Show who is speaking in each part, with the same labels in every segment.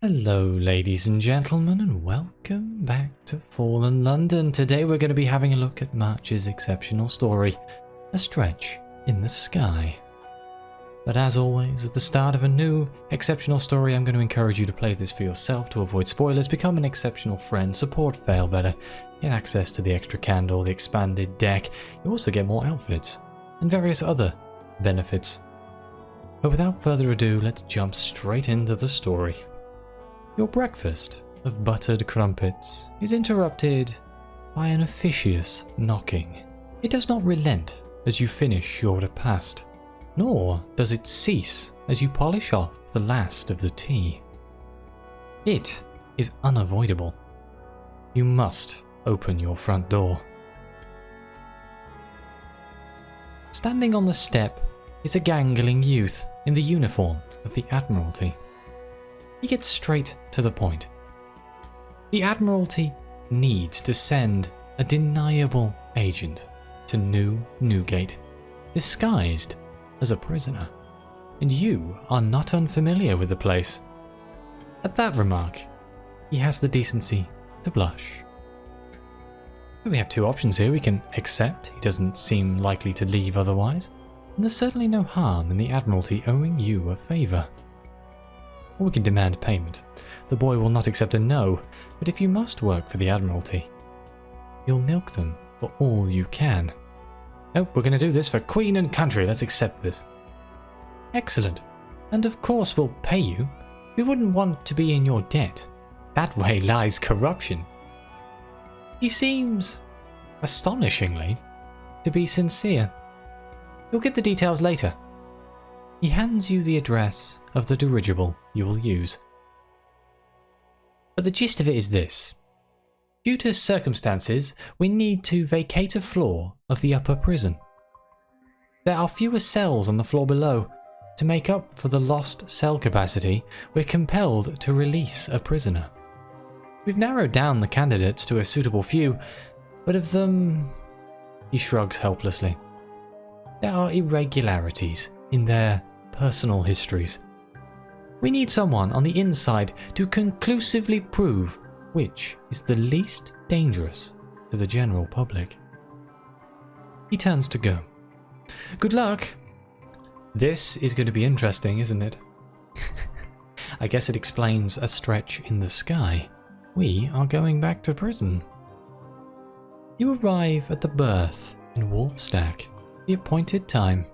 Speaker 1: Hello ladies and gentlemen, and welcome back to Fallen London. Today we're going to be having a look at March's exceptional story, A Stretch in the Sky. But as always, at the start of a new exceptional story, I'm going to encourage you to play this for yourself to avoid spoilers, become an exceptional friend, support Failbetter, get access to the extra candle, the expanded deck. You also get more outfits, and various other benefits. But without further ado, let's jump straight into the story. Your breakfast of buttered crumpets is interrupted by an officious knocking. It does not relent as you finish your repast, nor does it cease as you polish off the last of the tea. It is unavoidable. You must open your front door. Standing on the step is a gangling youth in the uniform of the Admiralty. He gets straight to the point. The Admiralty needs to send a deniable agent to Newgate, disguised as a prisoner, and you are not unfamiliar with the place. At that remark, he has the decency to blush. We have two options here. We can accept he doesn't seem likely to leave otherwise, and there's certainly no harm in the Admiralty owing you a favour. Or we can demand payment. The boy will not accept a no, but if you must work for the Admiralty, you'll milk them for all you can. Oh, we're going to do this for Queen and Country. Let's accept this. Excellent. And of course we'll pay you. We wouldn't want to be in your debt. That way lies corruption. He seems, astonishingly, to be sincere. You'll get the details later. He hands you the address of the dirigible you will use. But the gist of it is this. Due to circumstances, we need to vacate a floor of the upper prison. There are fewer cells on the floor below. To make up for the lost cell capacity, we're compelled to release a prisoner. We've narrowed down the candidates to a suitable few, but of them... He shrugs helplessly. There are irregularities in their personal histories. We need someone on the inside to conclusively prove which is the least dangerous to the general public. He turns to go. Good luck! This is going to be interesting, isn't it? I guess it explains A Stretch in the Sky. We are going back to prison. You arrive at the berth in Wolfstack, the appointed time.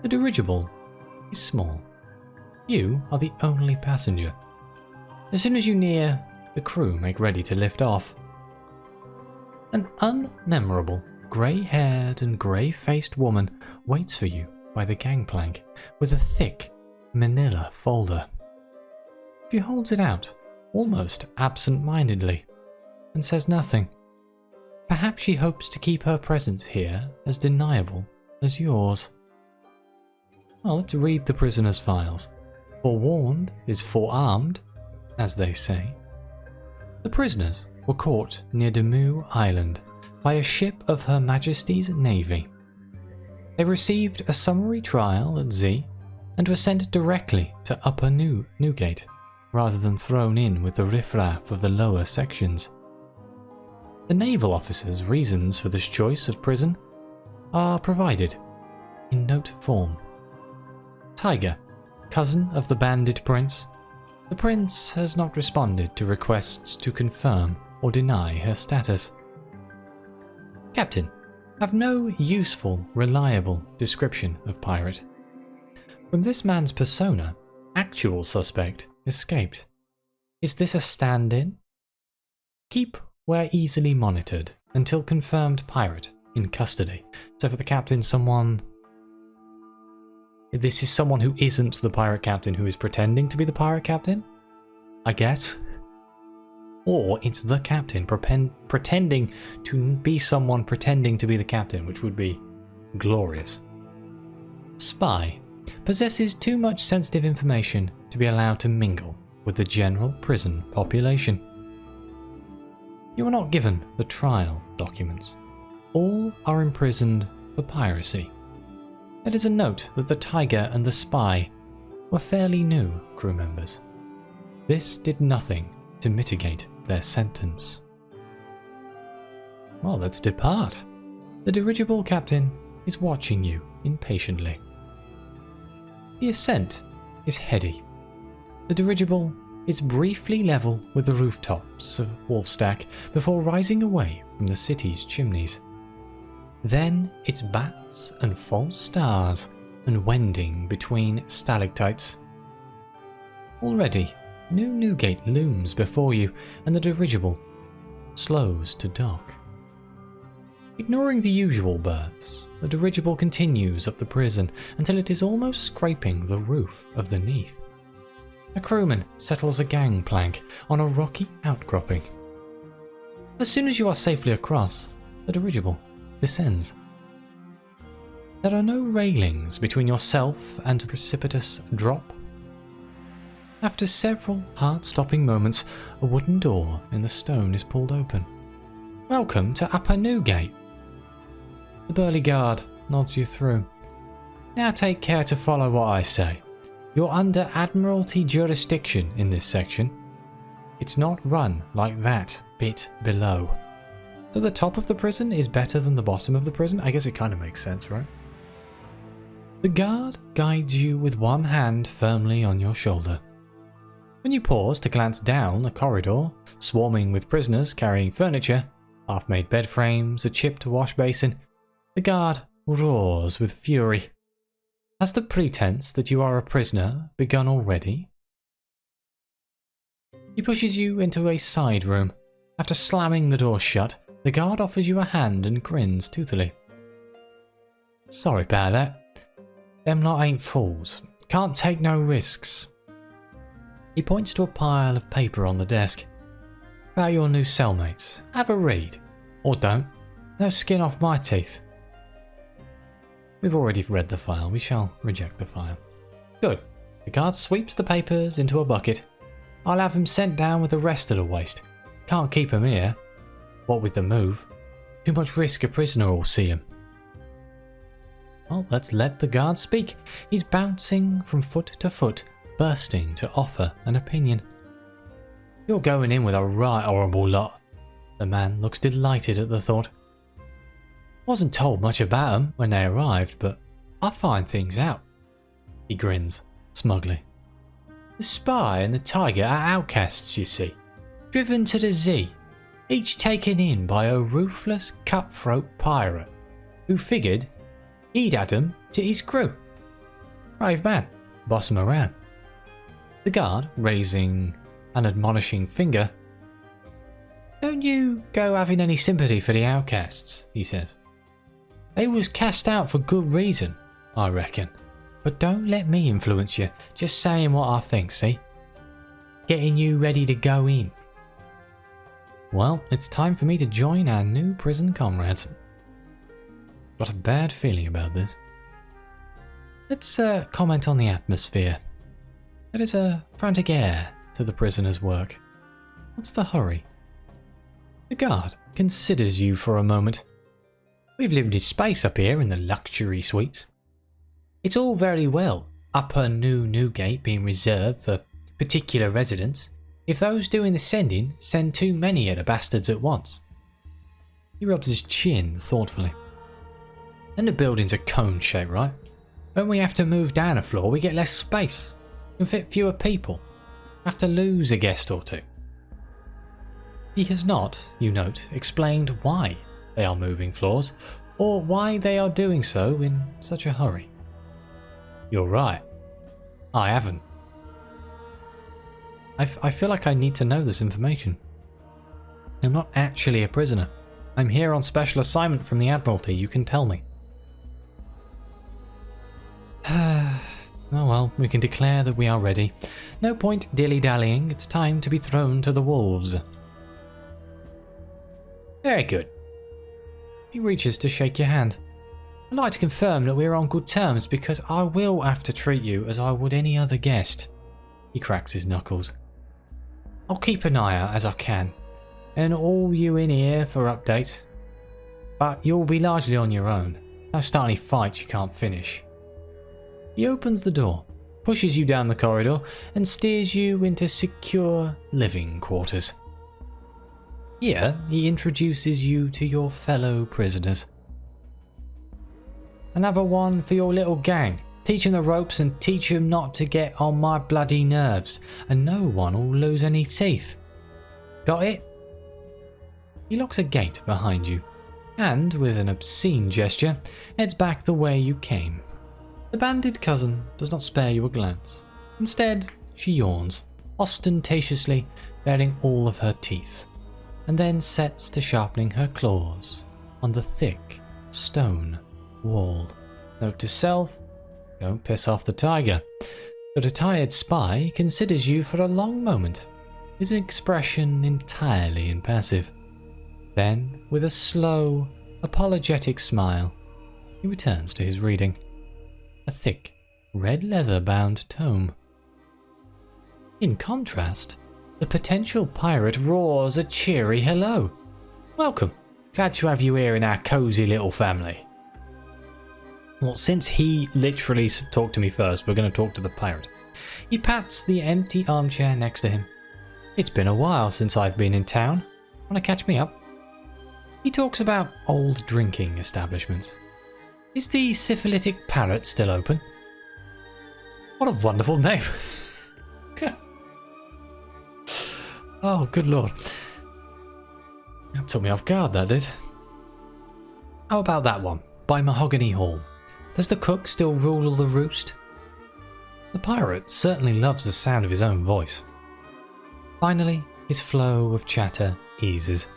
Speaker 1: The dirigible is small. You are the only passenger. As soon as you near, the crew make ready to lift off. An unmemorable, grey-haired and grey-faced woman waits for you by the gangplank with a thick manila folder. She holds it out, almost absent-mindedly, and says nothing. Perhaps she hopes to keep her presence here as deniable as yours. Well, let's read the prisoner's files. Forewarned is forearmed, as they say. The prisoners were caught near Damu Island by a ship of Her Majesty's Navy. They received a summary trial at Z and were sent directly to Upper Newgate, rather than thrown in with the riffraff of the lower sections. The naval officer's reasons for this choice of prison are provided in note form. Tiger, cousin of the bandit prince. The prince has not responded to requests to confirm or deny her status. Captain, have no useful, reliable description of pirate. From this man's persona, actual suspect escaped. Is this a stand-in? Keep where easily monitored until confirmed pirate in custody. So for the captain, this is someone who isn't the pirate captain who is pretending to be the pirate captain? I guess. Or it's the captain pretending to be someone pretending to be the captain, which would be glorious. Spy. Possesses too much sensitive information to be allowed to mingle with the general prison population. You are not given the trial documents. All are imprisoned for piracy. It is a note that the Tiger and the Spy were fairly new crew members. This did nothing to mitigate their sentence. Well, let's depart. The dirigible captain is watching you impatiently. The ascent is heady. The dirigible is briefly level with the rooftops of Wolfstack before rising away from the city's chimneys. Then it bats and false stars and wending between stalactites. Already, New Newgate looms before you and the dirigible slows to dock. Ignoring the usual berths, the dirigible continues up the prison until it is almost scraping the roof of the Neath. A crewman settles a gangplank on a rocky outcropping. As soon as you are safely across, the dirigible descends. There are no railings between yourself and the precipitous drop. After several heart-stopping moments, a wooden door in the stone is pulled open. Welcome to Upper Newgate. The burly guard nods you through. Now take care to follow what I say. You're under Admiralty jurisdiction in this section. It's not run like that bit below. So the top of the prison is better than the bottom of the prison? I guess it kind of makes sense, right? The guard guides you with one hand firmly on your shoulder. When you pause to glance down the corridor, swarming with prisoners carrying furniture, half-made bed frames, a chipped wash basin, the guard roars with fury. Has the pretense that you are a prisoner begun already? He pushes you into a side room. After slamming the door shut, the guard offers you a hand and grins toothily. Sorry about that. Them lot ain't fools. Can't take no risks. He points to a pile of paper on the desk. About your new cellmates. Have a read. Or don't. No skin off my teeth. We've already read the file. We shall reject the file. Good. The guard sweeps the papers into a bucket. I'll have them sent down with the rest of the waste. Can't keep 'em here. What with the move? Too much risk a prisoner will see 'em. Well, let's let the guard speak. He's bouncing from foot to foot, bursting to offer an opinion. You're going in with a right horrible lot. The man looks delighted at the thought. Wasn't told much about 'em when they arrived, but I find things out. He grins smugly. The spy and the tiger are outcasts, you see. Driven to the Z, each taken in by a ruthless cutthroat pirate, who figured he'd add 'em to his crew. Brave man, boss 'em around. The guard, raising an admonishing finger. Don't you go having any sympathy for the outcasts, he says. They was cast out for good reason, I reckon. But don't let me influence you, just saying what I think, see? Getting you ready to go in. Well, it's time for me to join our new prison comrades. Got a bad feeling about this. Let's comment on the atmosphere. There is a frantic air to the prisoner's work. What's the hurry? The guard considers you for a moment. We've limited space up here in the luxury suites. It's all very well, Upper New Newgate being reserved for particular residents, if those doing the sending send too many of the bastards at once. He rubs his chin thoughtfully. And the building's a cone shape, right? When we have to move down a floor, we get less space. Can fit fewer people. Have to lose a guest or two. He has not, you note, explained why they are moving floors, or why they are doing so in such a hurry. You're right. I haven't. I feel like I need to know this information. I'm not actually a prisoner. I'm here on special assignment from the Admiralty, you can tell me. Oh well, we can declare that we are ready. No point dilly-dallying, it's time to be thrown to the wolves. Very good. He reaches to shake your hand. I'd like to confirm that we're on good terms because I will have to treat you as I would any other guest. He cracks his knuckles. I'll keep an eye out as I can, and all you in here for updates. But you'll be largely on your own. Don't start any fights you can't finish. He opens the door, pushes you down the corridor and steers you into secure living quarters. Here, he introduces you to your fellow prisoners. Another one for your little gang. Teach them the ropes and teach them not to get on my bloody nerves, and no one will lose any teeth. Got it? He locks a gate behind you, and with an obscene gesture, heads back the way you came. The banded cousin does not spare you a glance. Instead, she yawns, ostentatiously baring all of her teeth, and then sets to sharpening her claws on the thick stone wall. Note to self, don't piss off the tiger. The retired spy considers you for a long moment, his expression entirely impassive. Then, with a slow, apologetic smile, he returns to his reading. A thick, red leather-bound tome. In contrast, the potential pirate roars a cheery hello. Welcome. Glad to have you here in our cosy little family. Well, since he literally talked to me first, we're going to talk to the pirate. He pats the empty armchair next to him. It's been a while since I've been in town. Want to catch me up? He talks about old drinking establishments. Is the syphilitic parrot still open? What a wonderful name. Oh, good lord. That took me off guard, that did. How about that one, by Mahogany Hall? Does the cook still rule the roost? The pirate certainly loves the sound of his own voice. Finally, his flow of chatter eases.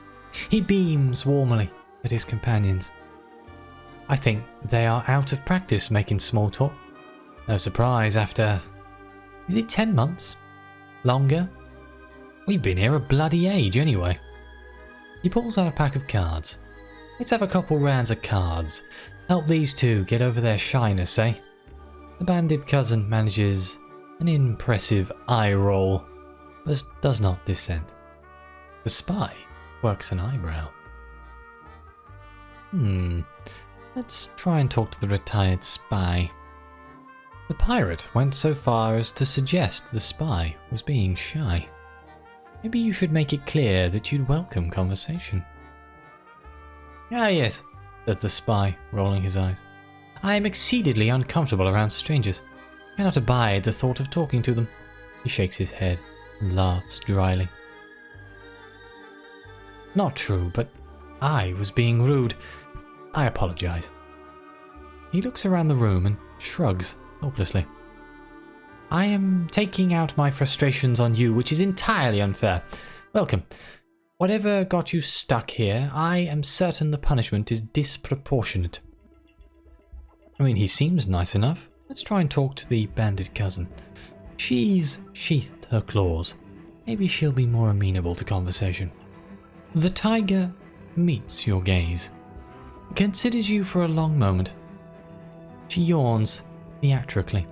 Speaker 1: He beams warmly at his companions. I think they are out of practice making small talk. No surprise after... Is it 10 months? Longer? We've been here a bloody age anyway. He pulls out a pack of cards. Let's have a couple rounds of cards. Help these two get over their shyness, eh? The banded cousin manages an impressive eye roll, but does not dissent. The spy works an eyebrow. Let's try and talk to the retired spy. The pirate went so far as to suggest the spy was being shy. Maybe you should make it clear that you'd welcome conversation. Ah yes, says the spy, rolling his eyes. I am exceedingly uncomfortable around strangers. Cannot abide the thought of talking to them. He shakes his head and laughs dryly. Not true, but I was being rude. I apologize. He looks around the room and shrugs hopelessly. I am taking out my frustrations on you, which is entirely unfair. Welcome. Whatever got you stuck here, I am certain the punishment is disproportionate. I mean, he seems nice enough. Let's try and talk to the banded cousin. She's sheathed her claws. Maybe she'll be more amenable to conversation. The tiger meets your gaze, considers you for a long moment. She yawns theatrically.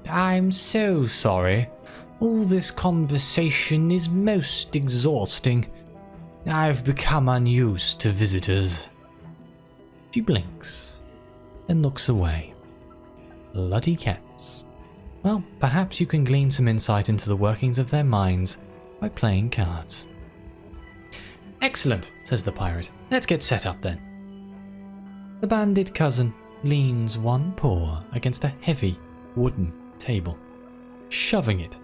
Speaker 1: I'm so sorry. All this conversation is most exhausting. I've become unused to visitors. She blinks and looks away. Bloody cats. Well, perhaps you can glean some insight into the workings of their minds by playing cards. Excellent, says the pirate. Let's get set up then. The banded cousin leans one paw against a heavy wooden table, shoving it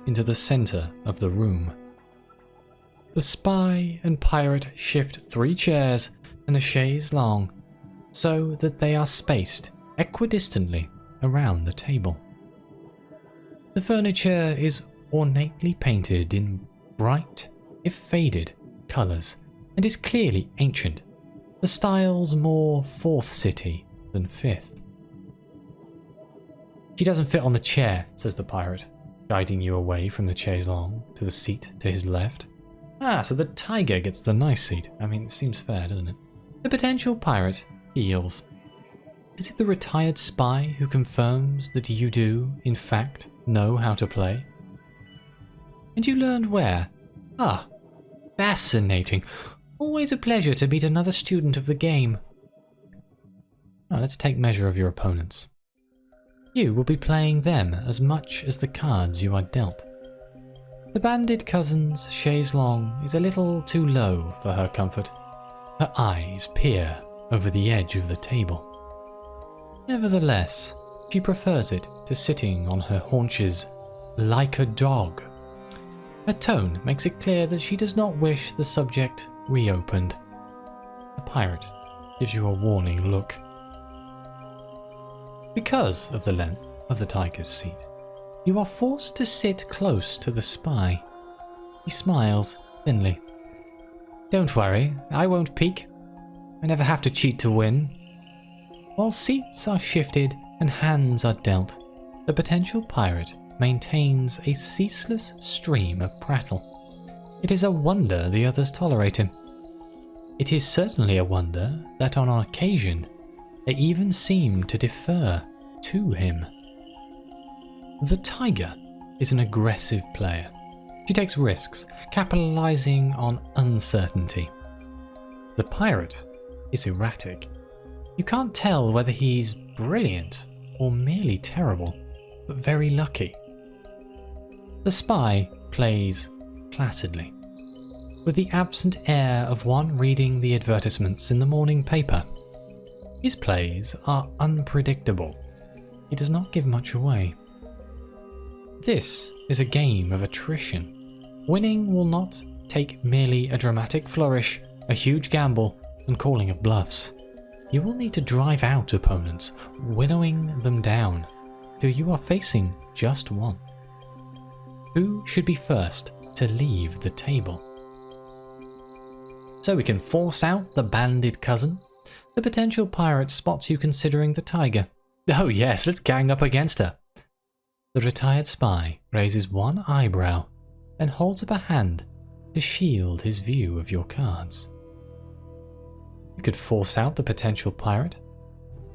Speaker 1: into the center of the room. The spy and pirate shift 3 chairs and a chaise longue so that they are spaced equidistantly around the table. The furniture is ornately painted in bright, if faded, colours and is clearly ancient, the styles more 4th city than 5th. She doesn't fit on the chair, says the pirate, guiding you away from the chaise longue to the seat to his left. Ah, so the tiger gets the nice seat. I mean, it seems fair, doesn't it? The potential pirate yields. Is it the retired spy who confirms that you do, in fact, know how to play? And you learned where? Ah, fascinating. Always a pleasure to meet another student of the game. Now let's take measure of your opponents. You will be playing them as much as the cards you are dealt. The banded cousin's chaise longue is a little too low for her comfort. Her eyes peer over the edge of the table. Nevertheless, she prefers it to sitting on her haunches like a dog. Her tone makes it clear that she does not wish the subject reopened. The pirate gives you a warning look. Because of the length of the tiger's seat, you are forced to sit close to the spy. He smiles thinly. Don't worry, I won't peek. I never have to cheat to win. While seats are shifted and hands are dealt, the potential pirate maintains a ceaseless stream of prattle. It is a wonder the others tolerate him. It is certainly a wonder that on occasion they even seem to defer to him. The tiger is an aggressive player. She takes risks, capitalizing on uncertainty. The pirate is erratic. You can't tell whether he's brilliant or merely terrible, but very lucky. The spy plays placidly, with the absent air of one reading the advertisements in the morning paper. His plays are unpredictable. He does not give much away. This is a game of attrition. Winning will not take merely a dramatic flourish, a huge gamble, and calling of bluffs. You will need to drive out opponents, winnowing them down, till you are facing just one. Who should be first to leave the table? So we can force out the banded cousin. The potential pirate spots you considering the tiger. Oh yes, let's gang up against her. The retired spy raises one eyebrow and holds up a hand to shield his view of your cards. You could force out the potential pirate.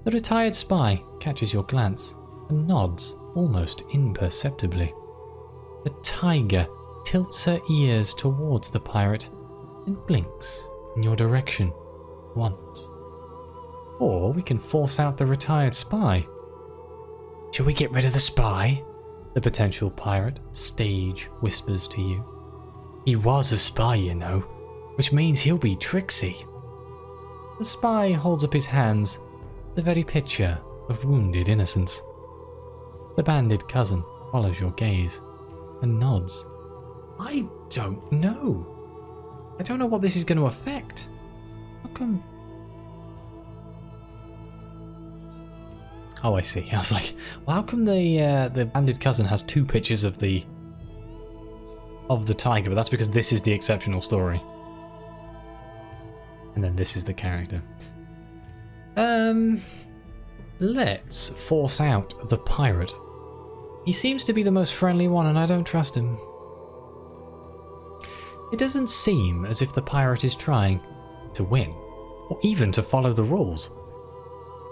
Speaker 1: The retired spy catches your glance and nods almost imperceptibly. The tiger tilts her ears towards the pirate and blinks in your direction once. Or we can force out the retired spy. Shall we get rid of the spy? The potential pirate stage whispers to you. He was a spy, you know, which means he'll be tricksy. The spy holds up his hands, the very picture of wounded innocence. The banded cousin follows your gaze and nods. I don't know. I don't know what this is going to affect. How come? Oh, I see. I was like, well, how come the banded cousin has two pictures of the tiger? But that's because this is the exceptional story. And then this is the character. Let's force out the pirate. He seems to be the most friendly one and I don't trust him. It doesn't seem as if the pirate is trying to win, or even to follow the rules.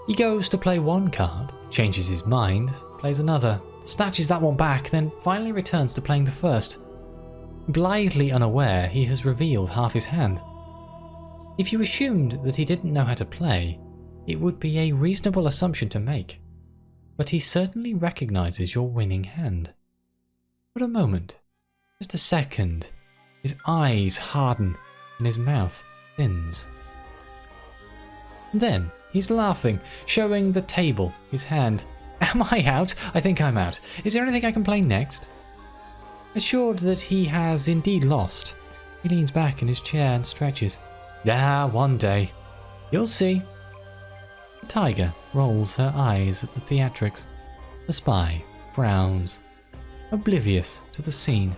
Speaker 1: He goes to play one card, changes his mind, plays another, snatches that one back, then finally returns to playing the first. Blithely unaware, he has revealed half his hand. If you assumed that he didn't know how to play, it would be a reasonable assumption to make. But he certainly recognizes your winning hand. For a moment, just a second, his eyes harden and his mouth thins. Then he's laughing, showing the table his hand. Am I out? I think I'm out. Is there anything I can play next? Assured that he has indeed lost, he leans back in his chair and stretches. Ah, one day. You'll see. The tiger rolls her eyes at the theatrics. The spy frowns, oblivious to the scene,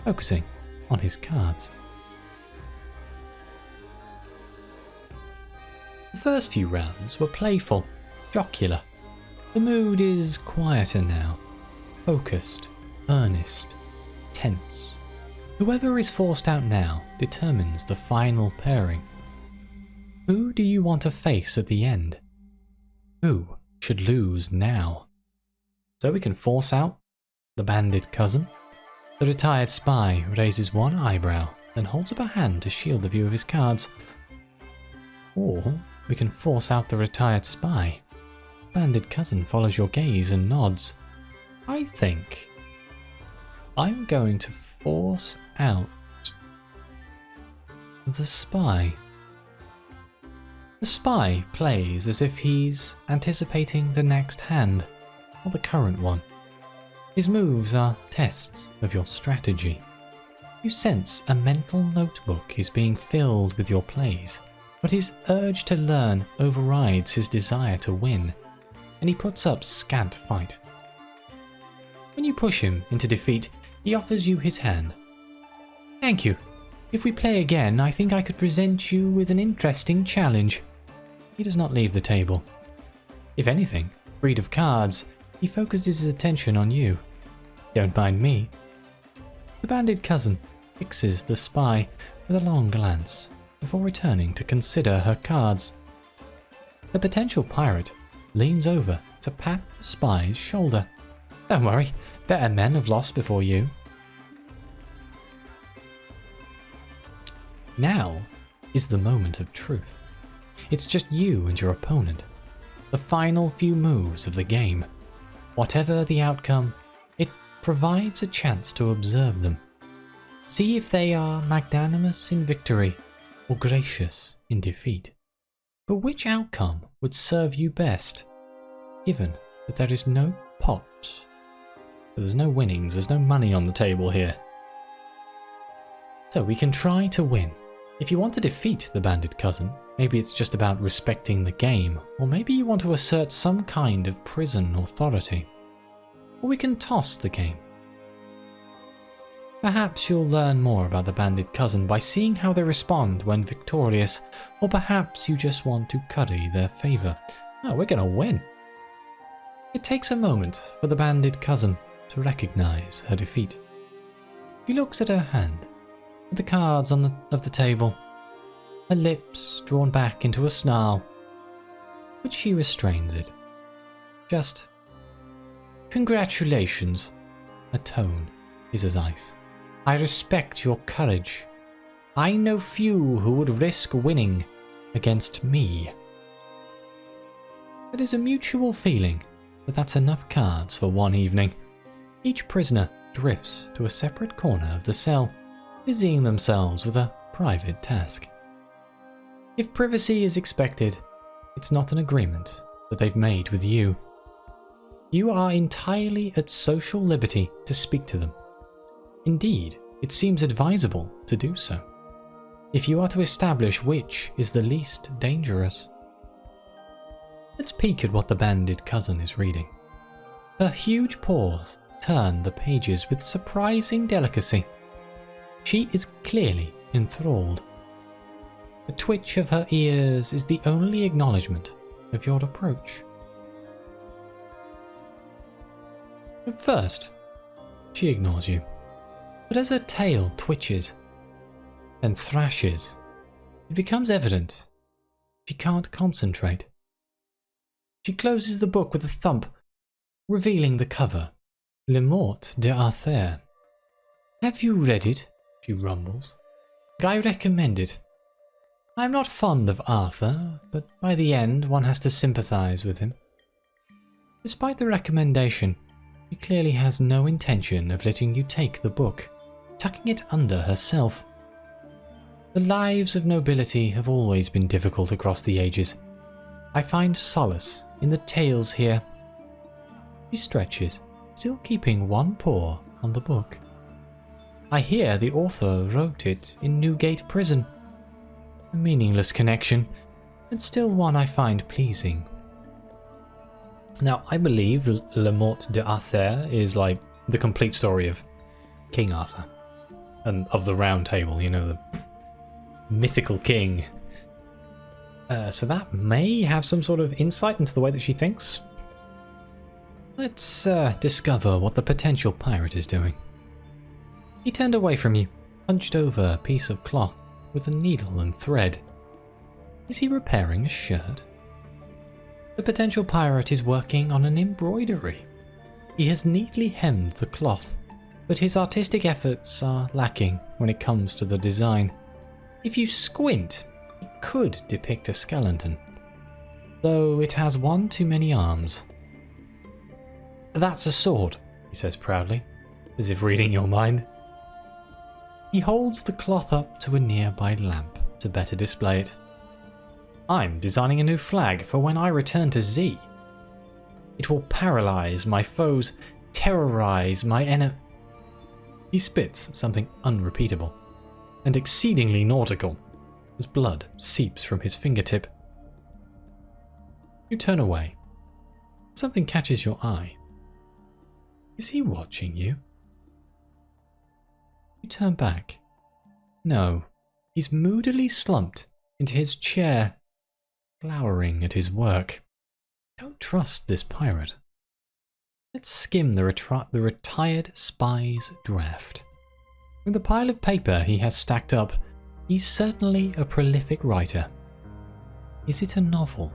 Speaker 1: focusing on his cards. The first few rounds were playful, jocular. The mood is quieter now, focused, earnest, tense. Whoever is forced out now determines the final pairing. Who do you want to face at the end? Who should lose now? So we can force out the banded cousin. The retired spy raises one eyebrow, then holds up a hand to shield the view of his cards. Or we can force out the retired spy. banded cousin follows your gaze and nods. I think I'm going to force out the spy. The spy plays as if he's anticipating the next hand, or the current one. His moves are tests of your strategy. You sense a mental notebook is being filled with your plays, but his urge to learn overrides his desire to win, and he puts up scant fight. When you push him into defeat, he offers you his hand. Thank you. If we play again, I think I could present you with an interesting challenge. He does not leave the table. If anything, freed of cards, he focuses his attention on you. Don't mind me. The banded cousin fixes the spy with a long glance before returning to consider her cards. The potential pirate leans over to pat the spy's shoulder. Don't worry, better men have lost before you. Now is the moment of truth. It's just you and your opponent. The final few moves of the game. Whatever the outcome, it provides a chance to observe them. See if they are magnanimous in victory or gracious in defeat. But which outcome would serve you best, given that there is no pot? There's no winnings, there's no money on the table here. So we can try to win. If you want to defeat the banded cousin, maybe it's just about respecting the game, or maybe you want to assert some kind of prison authority. Or we can toss the game. Perhaps you'll learn more about the banded cousin by seeing how they respond when victorious, or perhaps you just want to curry their favour. Oh, we're gonna win. It takes a moment for the banded cousin to recognise her defeat. She looks at her hand, at the cards of the table, her lips drawn back into a snarl, but she restrains it. Just, congratulations. Her tone is as ice. I respect your courage. I know few who would risk winning against me. It is a mutual feeling that that's enough cards for one evening. Each prisoner drifts to a separate corner of the cell, busying themselves with a private task. If privacy is expected, it's not an agreement that they've made with you. You are entirely at social liberty to speak to them. Indeed, it seems advisable to do so, if you are to establish which is the least dangerous. Let's peek at what the banded cousin is reading. Her huge paws turn the pages with surprising delicacy. She is clearly enthralled. The twitch of her ears is the only acknowledgement of your approach. At first, she ignores you, but as her tail twitches, then thrashes, it becomes evident she can't concentrate. She closes the book with a thump, revealing the cover, Le Mort d'Arthur. Have you read it? She rumbles. I recommend it. I am not fond of Arthur, but by the end one has to sympathise with him. Despite the recommendation, she clearly has no intention of letting you take the book, tucking it under herself. The lives of nobility have always been difficult across the ages. I find solace in the tales here. She stretches, still keeping one paw on the book. I hear the author wrote it in Newgate prison. A meaningless connection, but still one I find pleasing. Now, I believe Le Mort d'Arthur is like the complete story of King Arthur and of the Round Table, you know, the mythical king. So that may have some sort of insight into the way that she thinks. Let's discover what the potential pirate is doing. He turned away from you, hunched over a piece of cloth with a needle and thread. Is he repairing a shirt? The potential pirate is working on an embroidery. He has neatly hemmed the cloth, but his artistic efforts are lacking when it comes to the design. If you squint, it could depict a skeleton. though it has one too many arms. "That's a sword," he says proudly, as if reading your mind. He holds the cloth up to a nearby lamp to better display it. "I'm designing a new flag for when I return to Z. It will paralyze my foes, terrorize my enemy." He spits something unrepeatable and exceedingly nautical as blood seeps from his fingertip. You turn away. Something catches your eye. Is he watching you? You turn back. No, he's moodily slumped into his chair, glowering at his work. Don't trust this pirate. Let's skim the retired spy's draft. With the pile of paper he has stacked up, he's certainly a prolific writer. Is it a novel?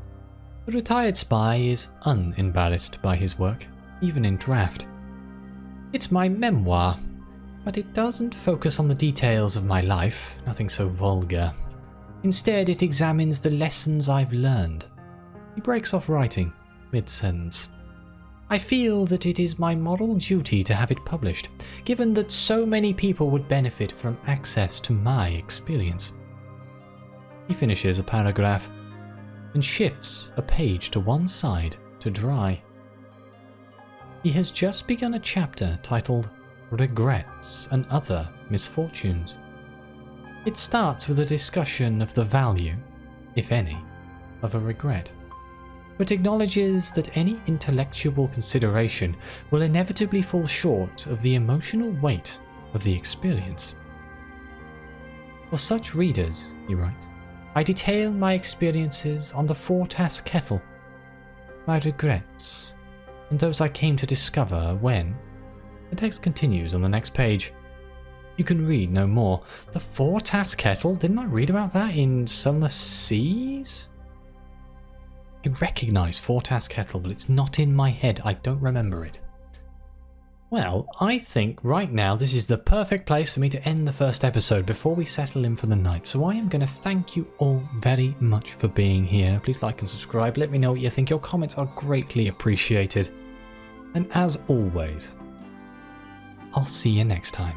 Speaker 1: The retired spy is unembarrassed by his work, even in draft. It's my memoir, but it doesn't focus on the details of my life, nothing so vulgar. Instead, it examines the lessons I've learned. He breaks off writing, mid-sentence. I feel that it is my moral duty to have it published, given that so many people would benefit from access to my experience. He finishes a paragraph and shifts a page to one side to dry. He has just begun a chapter titled Regrets and Other Misfortunes. It starts with a discussion of the value, if any, of a regret, but acknowledges that any intellectual consideration will inevitably fall short of the emotional weight of the experience. For such readers, he writes, I detail my experiences on the four-task kettle, my regrets, and those I came to discover when... The text continues on the next page. You can read no more. The four-task kettle? Didn't I read about that in Sunless Seas? I recognise four-task kettle, but it's not in my head. I don't remember it. Well, I think right now this is the perfect place for me to end the first episode before we settle in for the night. So I am going to thank you all very much for being here. Please like and subscribe. Let me know what you think. Your comments are greatly appreciated. And as always, I'll see you next time.